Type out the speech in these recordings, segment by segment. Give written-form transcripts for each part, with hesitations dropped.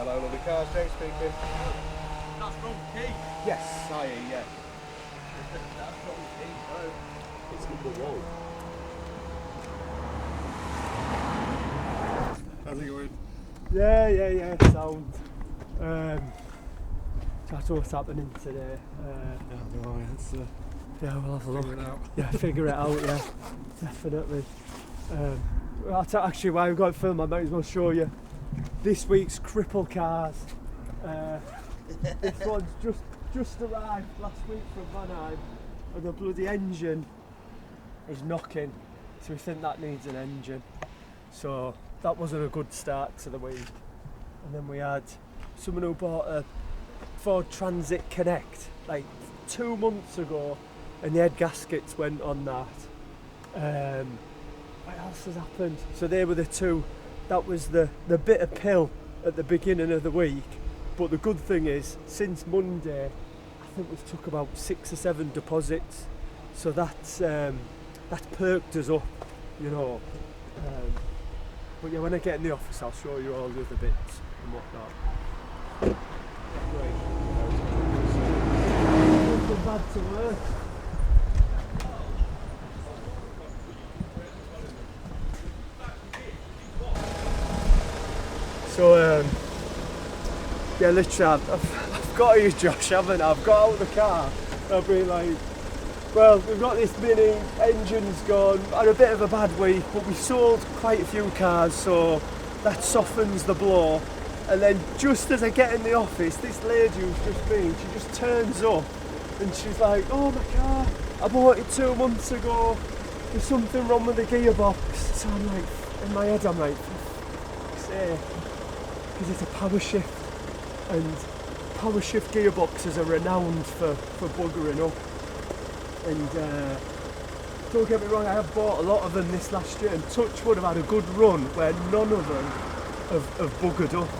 Hello, lovely cars, James speaking. That's from Key. Yes, hi, yeah. That's from Key. It's number one. How's it going? Yeah, sound. That's what's happening today. Yeah, we'll have a look. Figure it out. Yeah, figure it out, yeah, definitely. That's actually why we've got to film. I might as well show you this week's cripple cars. This one's just arrived last week from Moaning, and the bloody engine is knocking, so we think that needs an engine. So that wasn't a good start to the week. And then we had someone who bought a Ford Transit Connect like 2 months ago, and the head gaskets went on that. What else has happened? So they were the two. That was the bitter pill at the beginning of the week. But the good thing is, since Monday, I think we've took about 6 or 7 deposits. So that's perked us up, you know. But yeah, when I get in the office, I'll show you all the other bits and whatnot. Nothing bad to work. So yeah, literally, I've got to use Josh, haven't I? I've got out of the car. I've been like, well, we've got this Mini, engine's gone, had a bit of a bad week, but we sold quite a few cars, so that softens the blow. And then just as I get in the office, this lady who's just been, she just turns up and she's like, oh my car, I bought it 2 months ago, there's something wrong with the gearbox. So I'm like, in my head I'm like, for fuck's sake, because it's a power shift, and power shift gearboxes are renowned for buggering up. And don't get me wrong, I have bought a lot of them this last year, and touch wood, I've had a good run where none of them have buggered up.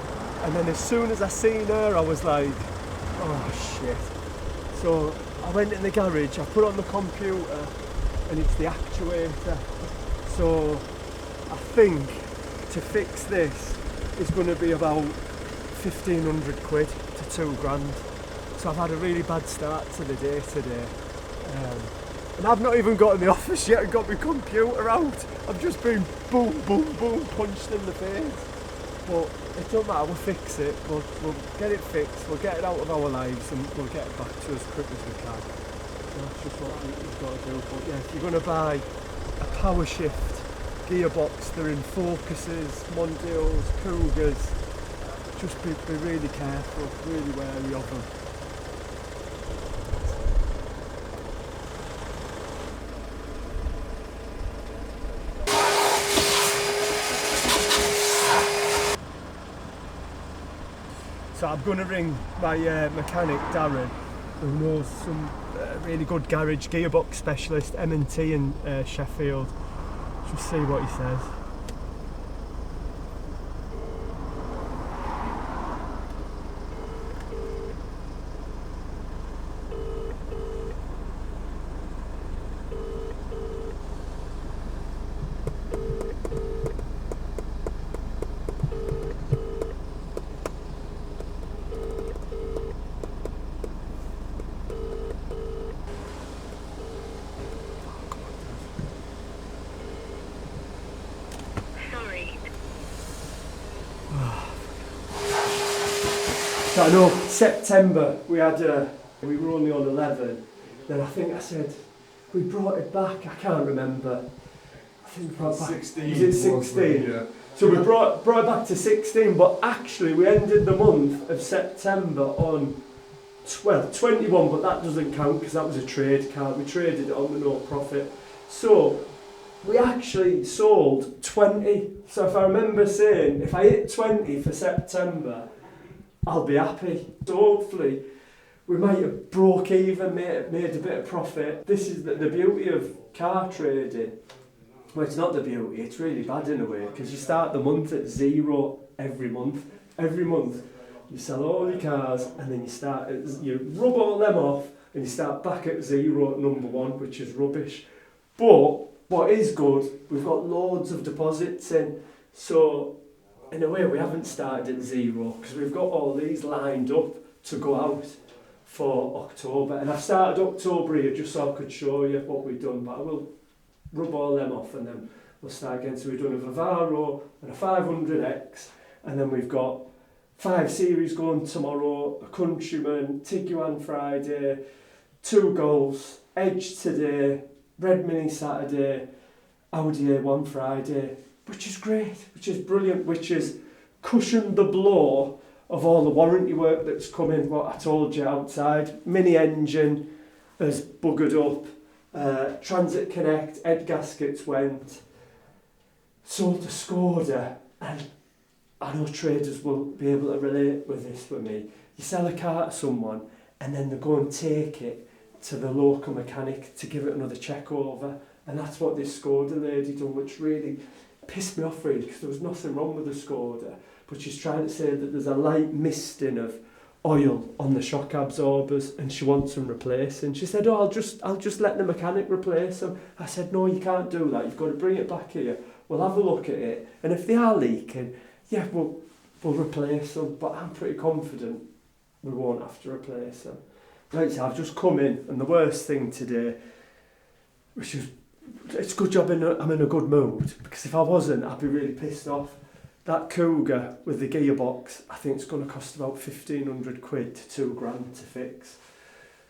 And then as soon as I seen her, I was like, oh shit. So I went in the garage, I put on the computer, and it's the actuator. So I think to fix this is going to be about 1,500 quid to 2 grand. So I've had a really bad start to the day today. And I've not even got in the office yet and got my computer out. I've just been boom, boom, boom, punched in the face. But it don't matter, we'll fix it. We'll get it fixed, we'll get it out of our lives, and we'll get it back to as quick as we can. So that's just what we've got to do. But yeah, if you're going to buy a power shift gearbox, they're in Focuses, Mondials, Cougars, just be really careful, really wary of them. So I'm going to ring my mechanic Darren, who knows some really good garage gearbox specialist, M&T in Sheffield. Just see what he says. So I know September we were only on 11. Then I think I said we brought it back. I can't remember. I think we brought it back. 16. Is it 16? Yeah. So we brought it back to 16, but actually we ended the month of September on 21, but that doesn't count because that was a trade card. We traded it on with no profit. So we actually sold 20. So if I remember saying, if I hit 20 for September, I'll be happy. So hopefully we might have broke even, made a bit of profit. This is the beauty of car trading. Well, it's not the beauty, it's really bad in a way, because you start the month at 0 every month. Every month you sell all your cars, and then you rub all them off, and you start back at 0 at number 1, which is rubbish. But what is good, we've got loads of deposits in. So in a way we haven't started at zero because we've got all these lined up to go out for October, and I've started October here just so I could show you what we've done, but I will rub all them off and then we'll start again. So we've done a Vivaro and a 500X, and then we've got 5 series going tomorrow, a Countryman, Tiguan Friday, 2 Golfs, Edge today, Red Mini Saturday, Audi A1 Friday, which is great, which is brilliant, which has cushioned the blow of all the warranty work that's come in, what I told you outside. Mini engine has buggered up, Transit Connect, head gaskets went, sold the Skoda, and I know traders will be able to relate with this with me. You sell a car to someone and then they go and take it to the local mechanic to give it another check over, and that's what this Skoda lady done, which really pissed me off really, because there was nothing wrong with the Skoda, but she's trying to say that there's a light misting of oil on the shock absorbers and she wants them replacing. She said, oh, I'll just let the mechanic replace them. I said, no, you can't do that, you've got to bring it back here, we'll have a look at it, and if they are leaking, yeah, we'll replace them, but I'm pretty confident we won't have to replace them. Like I said, I've just come in, and the worst thing today, which is, it's a good job I'm in a good mood, because if I wasn't, I'd be really pissed off. That Cougar with the gearbox, I think it's going to cost about 1,500 quid to 2 grand to fix.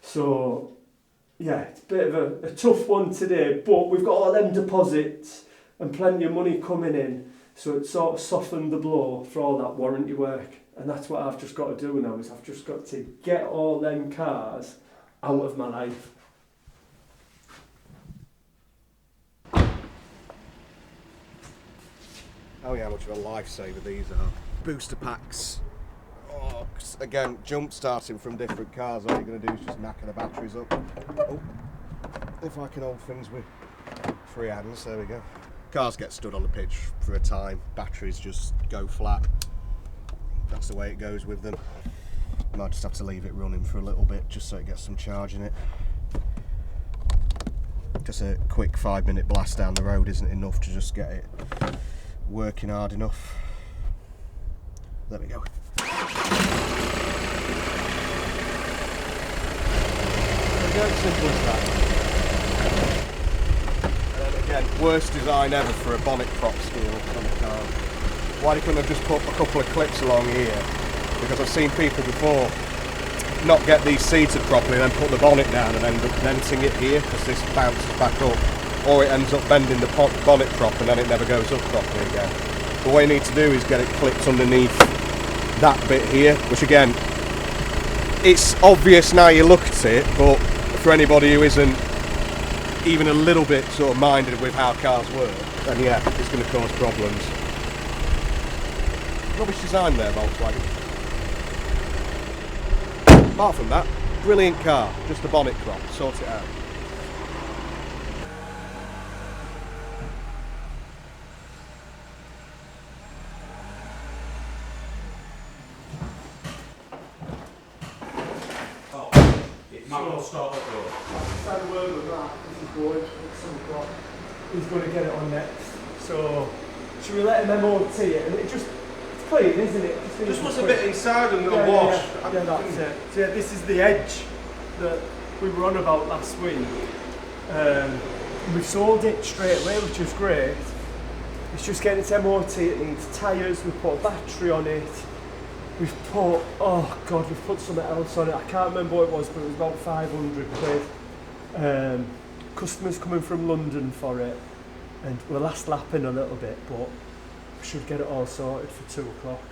So, yeah, it's a bit of a tough one today, but we've got all them deposits and plenty of money coming in, so it sort of softened the blow for all that warranty work. And that's what I've just got to do now, is I've just got to get all them cars out of my life. Oh yeah, how much of a lifesaver these are. Booster packs. Oh, again, jump starting from different cars, all you're going to do is just knacker the batteries up. Oh, if I can hold things with free hands, there we go. Cars get stood on the pitch for a time, batteries just go flat. That's the way it goes with them. Might just have to leave it running for a little bit just so it gets some charge in it. Just a quick 5-minute blast down the road isn't enough to just get it working hard enough. There we go. Simple as that. And then again, worst design ever for a bonnet prop steel on a car. Why they couldn't have just put a couple of clips along here? Because I've seen people before not get these seated properly and then put the bonnet down and end up venting it here because this bounces back up. Or it ends up bending the bonnet prop and then it never goes up properly again. But what you need to do is get it clipped underneath that bit here, which again, it's obvious now you look at it, but for anybody who isn't even a little bit sort of minded with how cars work, then yeah, it's going to cause problems. Rubbish design there, Volkswagen. Apart from that, brilliant car, just the bonnet prop, sort it out. He's going to get it on next. So, should we let him MOT it? And it's clean, isn't it? Just wants a bit inside and a wash. Yeah, that's it. So yeah, this is the Edge that we were on about last week. We sold it straight away, which was great. It's just getting its MOT, it needs tyres, we put a battery on it. We've put, oh God, we've put something else on it. I can't remember what it was, but it was about 500 quid. Customers coming from London for it, and we're last lapping a little bit, but we should get it all sorted for 2 o'clock.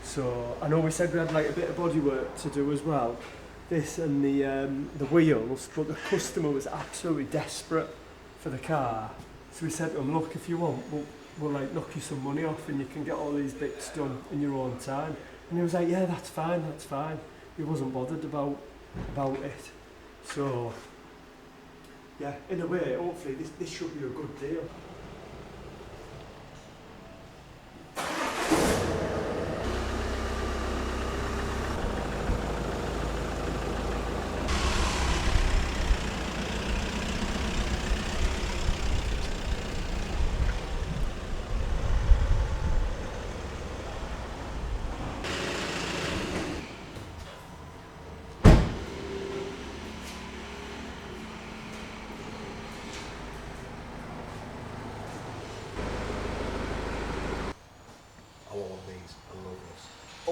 So I know we said we had like a bit of bodywork to do as well, this and the wheels, but the customer was absolutely desperate for the car. So we said to him, look, if you want, we'll like knock you some money off and you can get all these bits done in your own time. And he was like, yeah, that's fine. He wasn't bothered about it. So yeah, in a way, hopefully this should be a good deal.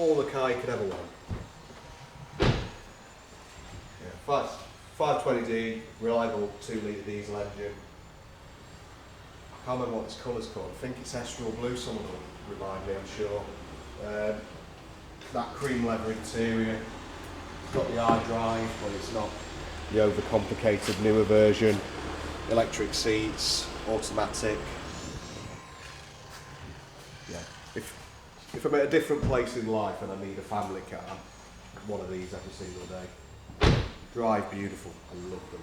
all the car you could ever want. Yeah, 520D, reliable 2-litre diesel engine. I can't remember what this colour's called. I think it's Estral Blue, someone will remind me, I'm sure. That cream leather interior. It's got the iDrive, but it's not the overcomplicated newer version. Electric seats, automatic. Yeah. If I'm at a different place in life and I need a family car, one of these every single day. Drive beautiful. I love them.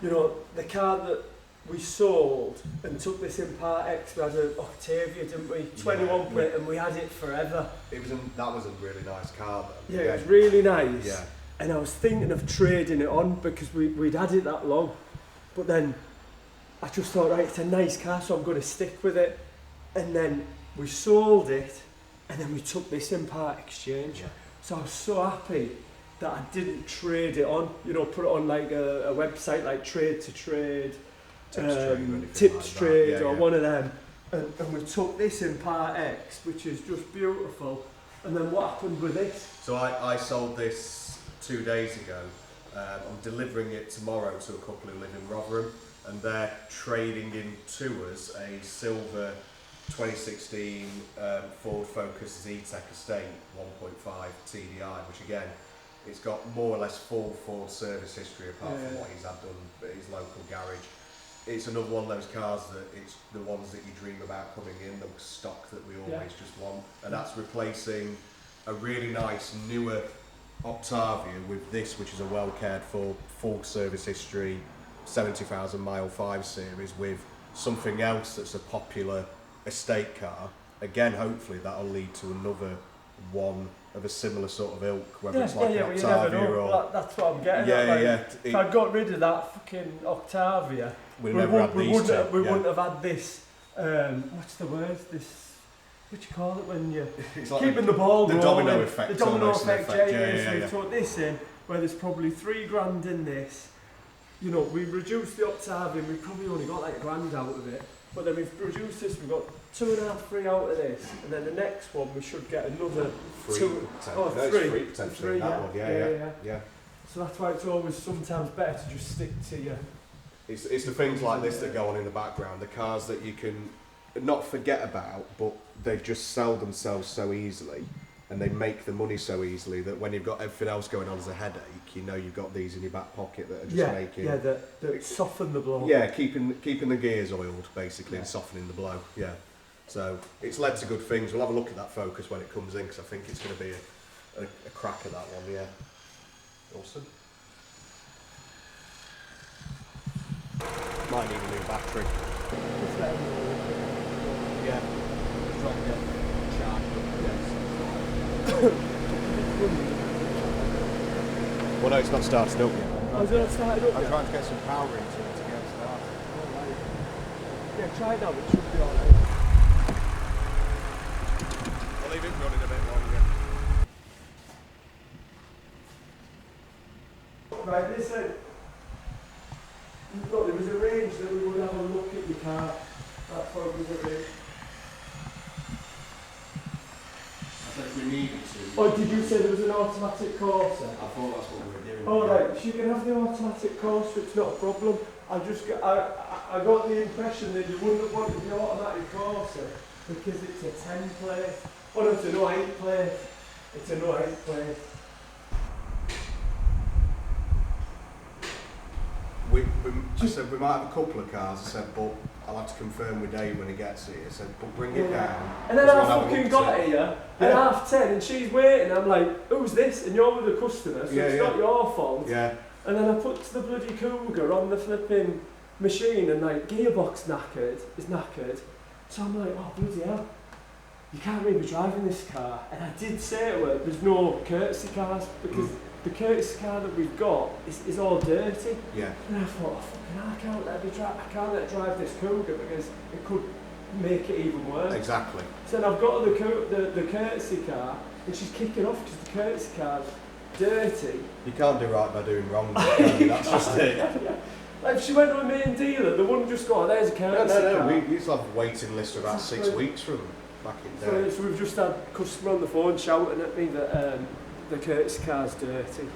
You know, the car that we sold and took this in Part X, we had an Octavia, didn't we? 21 plate, and we had it forever. That was a really nice car though. Yeah, it was really nice. Yeah. And I was thinking of trading it on because we'd had it that long. But then I just thought, right, it's a nice car, so I'm going to stick with it. And then we sold it, and then we took this in Part Exchange. Yeah. So I was so happy that I didn't trade it on, you know, put it on like a website like Trade to Trade, Tips Trade, or one of them. And we took this in Part X, which is just beautiful. And then what happened with this? So I sold this 2 days ago. I'm delivering it tomorrow to a couple who live in Rotherham, and they're trading in to us a silver 2016 Ford Focus Z-Tech Estate 1.5 TDI, which again, it's got more or less full Ford service history apart from what he's had done at his local garage. It's another one of those cars that it's the ones that you dream about coming in, the stock that we always just want, and that's replacing a really nice newer Octavia with this, which is a well cared for, full service history, 70,000 mile 5 series, with something else that's a popular estate car. Again, hopefully that'll lead to another one of a similar sort of ilk, whether it's like an Octavia or... That's what I'm getting at. If I got rid of that fucking Octavia, we wouldn't have had this, what's the word, this, what do you call it when you're like keeping the ball rolling? The domino effect. The domino effect, yeah. We took this in, where there's probably $3,000 in this. You know, we reduced the Octavia, we probably only got like $1,000 out of it. But then we've reduced this, we've got 2.5, 3 out of this, and then the next one we should get another three. Three, yeah. So that's why it's always sometimes better to just stick to your... It's the things like this that go on in the background, the cars that you can not forget about, but they just sell themselves so easily, and they make the money so easily that when you've got everything else going on as a headache, you know you've got these in your back pocket that are just making... Yeah, that soften the blow. Yeah, keeping the gears oiled, basically, and softening the blow, yeah. So, it's led to good things. We'll have a look at that Focus when it comes in, because I think it's going to be a crack at that one, yeah. Awesome. Might need a new battery. Yeah. Try and get charged up. Well, no, it's not started up yet. Is it not started up I'm yet? trying to get some power into it to get it started. Yeah, try it now, it should be alright. I'll leave it running a bit longer. Right, listen. Look, it was arranged that we would have a look at your car. That's what it was arranged. I said we needed to. Oh, did you say there was an automatic courser? I thought that's what we were doing. Oh, right, so you can have the automatic courser, it's not a problem. I got the impression that you wouldn't have wanted the automatic courser because it's a 10 plate. Oh no, it's an 08 plate. It's an 08 plate. I said we might have a couple of cars. I said, but I'll have to confirm with Dave when he gets here. I said, but bring it down. And then I fucking got here at 10:30 and she's waiting. I'm like, who's this? And you're with the customer, so it's not your fault. Yeah. And then I put the bloody Cougar on the flipping machine and like gearbox is knackered. So I'm like, oh bloody hell, you can't really be driving this car. And I did say to her, there's no courtesy cars because the courtesy car that we've got is all dirty. Yeah. And I thought, oh, fucking hell, I can't let her drive this Cougar because it could make it even worse. Exactly. So then I've got the courtesy car and she's kicking off because the courtesy car's dirty. You can't do right by doing wrong, can you? That's just it. Yeah. Like if she went to a main dealer, they wouldn't just go, oh, there's a courtesy car. We used to have a waiting list of about 6 weeks from them. back in there. So we've just had a customer on the phone shouting at me that the Curtis car's dirty.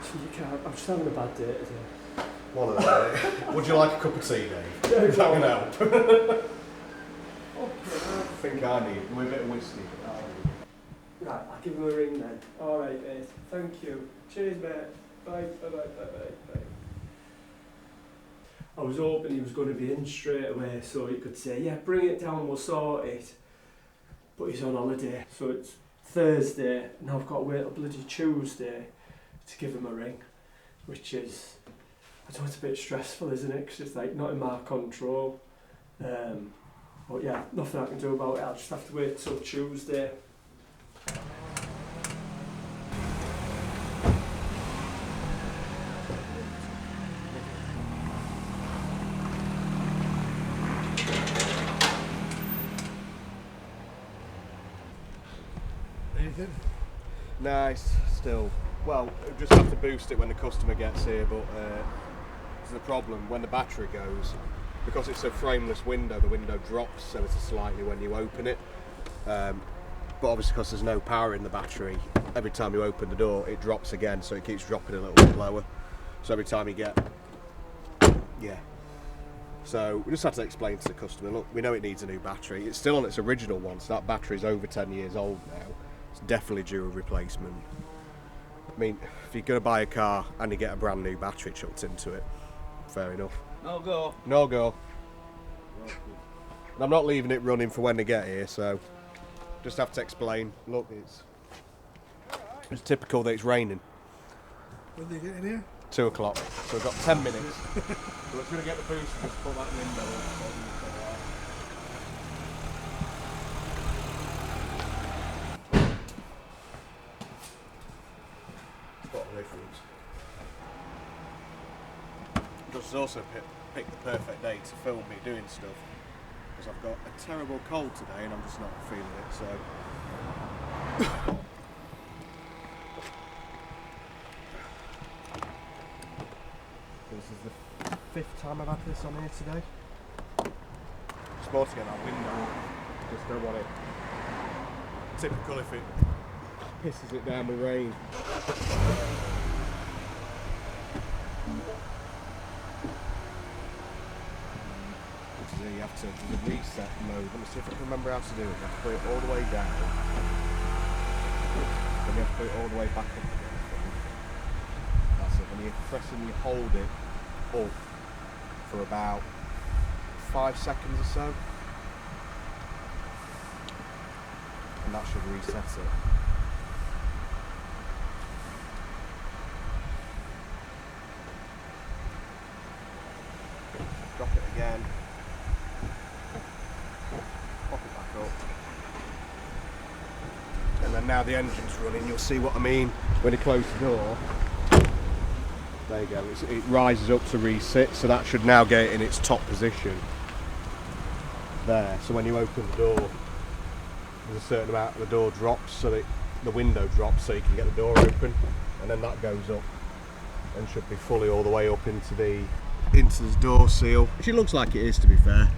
So you can't, I'm just having a bad day today. One of them. Would you like a cup of tea, Dave? Yeah, Is that going to help? Okay. I think I need a bit of whiskey. Right, I'll give him a ring then. Alright, mate. Thank you. Cheers, mate. Bye, bye, bye, bye, bye. I was hoping he was going to be in straight away so he could say, yeah, bring it down, we'll sort it. But he's on holiday, so it's Thursday, and I've got to wait till bloody Tuesday to give him a ring, which is, I know it's a bit stressful, isn't it? Because it's like not in my control. But yeah, nothing I can do about it. I'll just have to wait till Tuesday. Anything? Nice, still. Well, just have to boost it when the customer gets here, but there's the problem when the battery goes, because it's a frameless window, the window drops ever so slightly when you open it. But obviously because there's no power in the battery, every time you open the door it drops again, so it keeps dropping a little bit lower. So every time you get, so we just have to explain to the customer, look, we know it needs a new battery. It's still on its original one, so that battery's over 10 years old now. It's definitely due a replacement. I mean, if you're going to buy a car and you get a brand new battery chucked into it, fair enough. No go. No go. And I'm not leaving it running for when they get here, so just have to explain, look, it's typical that it's raining. When they get in here? 2 o'clock, so we've got 10 minutes. So we're going to get the boost and just put that window up. Spot the difference. Just also picked the perfect day to film me doing stuff, because I've got a terrible cold today and I'm just not feeling it, so. This is the 5th time I've had this on here today. I'm supposed to get that window up, just don't want it. Typical if it pisses it down with rain. You have to do the reset mode. Let me see if I can remember how to do it. You have to put it all the way down. Then you have to put it all the way back up again. That's it. When you press and you hold it up for about 5 seconds or so. And that should reset it. Drop it again. Pop it back up. And then now the engine's running, you'll see what I mean when you close the door. There you go, it rises up to reset, so that should now get it in its top position. There, so when you open the door, there's a certain amount of the door drops, so that the window drops so you can get the door open, and then that goes up and should be fully all the way up into the door seal, which it looks like it is, to be fair.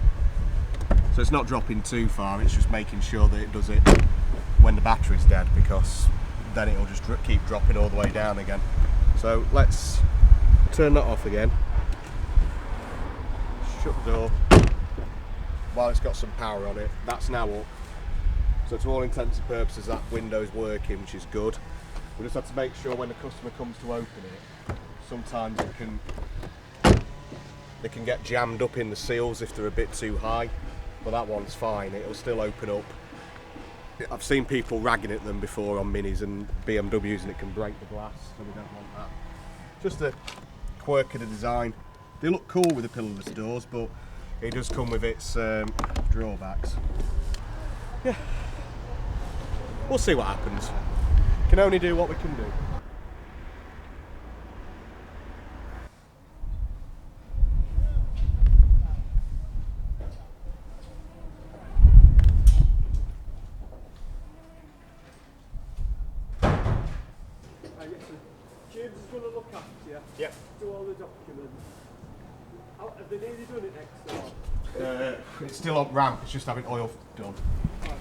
So it's not dropping too far, it's just making sure that it does it when the battery's dead, because then it'll just keep dropping all the way down again. So let's turn that off again. Shut the door while it's got some power on it. That's now up. So to all intents and purposes that window's working, which is good. We just have to make sure when the customer comes to open it, sometimes they can get jammed up in the seals if they're a bit too high, but that one's fine, it'll still open up. I've seen people ragging at them before on Minis and BMWs, and it can break the glass, so we don't want that. Just a quirk of the design. They look cool with the pillarless doors, but it does come with its drawbacks. Yeah, we'll see what happens. Can only do what we can do. James is going to look after you. Yep. Do all the documents. Have they nearly done it next door? It's still on ramp, it's just having oil done. Right.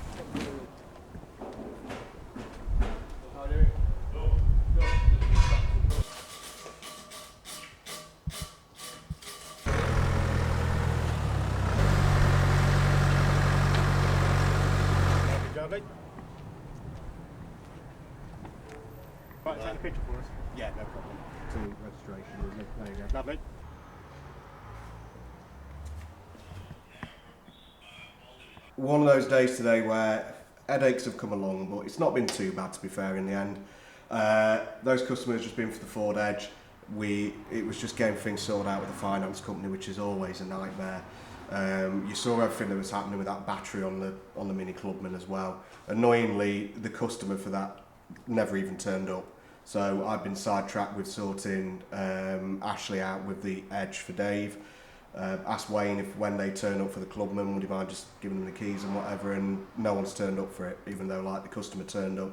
a picture for us? Yeah, no problem. To registration, isn't it? There you go. Lovely. One of those days today where headaches have come along, but it's not been too bad to be fair in the end. Those customers just been for the Ford Edge. It was just getting things sorted out with the finance company, which is always a nightmare. You saw everything that was happening with that battery on the Mini Clubman as well. Annoyingly, the customer for that never even turned up. So I've been sidetracked with sorting Ashley out with the Edge for Dave. Asked Wayne if when they turn up for the Clubman, would he mind just giving them the keys and whatever, and no one's turned up for it, even though like the customer turned up,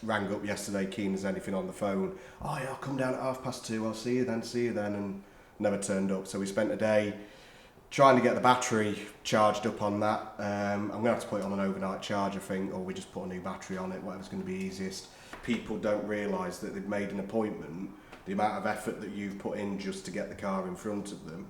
rang up yesterday keen as anything on the phone. Oh yeah, I'll come down at 2:30, I'll see you then, and never turned up. So we spent a day trying to get the battery charged up on that. I'm going to have to put it on an overnight charge, I think, or we just put a new battery on it, whatever's going to be easiest. People don't realise that they've made an appointment, the amount of effort that you've put in just to get the car in front of them,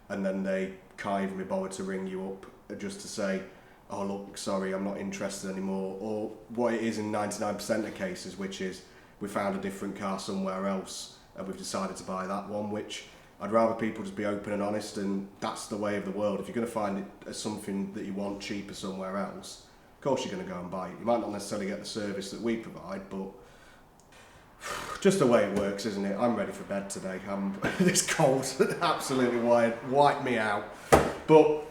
and then they can't even be bothered to ring you up just to say, oh look, sorry, I'm not interested anymore, or what it is in 99% of cases, which is we found a different car somewhere else and we've decided to buy that one, which I'd rather people just be open and honest, and that's the way of the world. If you're going to find it as something that you want cheaper somewhere else, of course you're going to go and buy it. You might not necessarily get the service that we provide, but just the way it works, isn't it? I'm ready for bed today. This cold absolutely wiped me out. But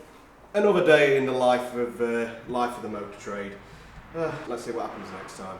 another day in the life of the motor trade. Let's see what happens next time.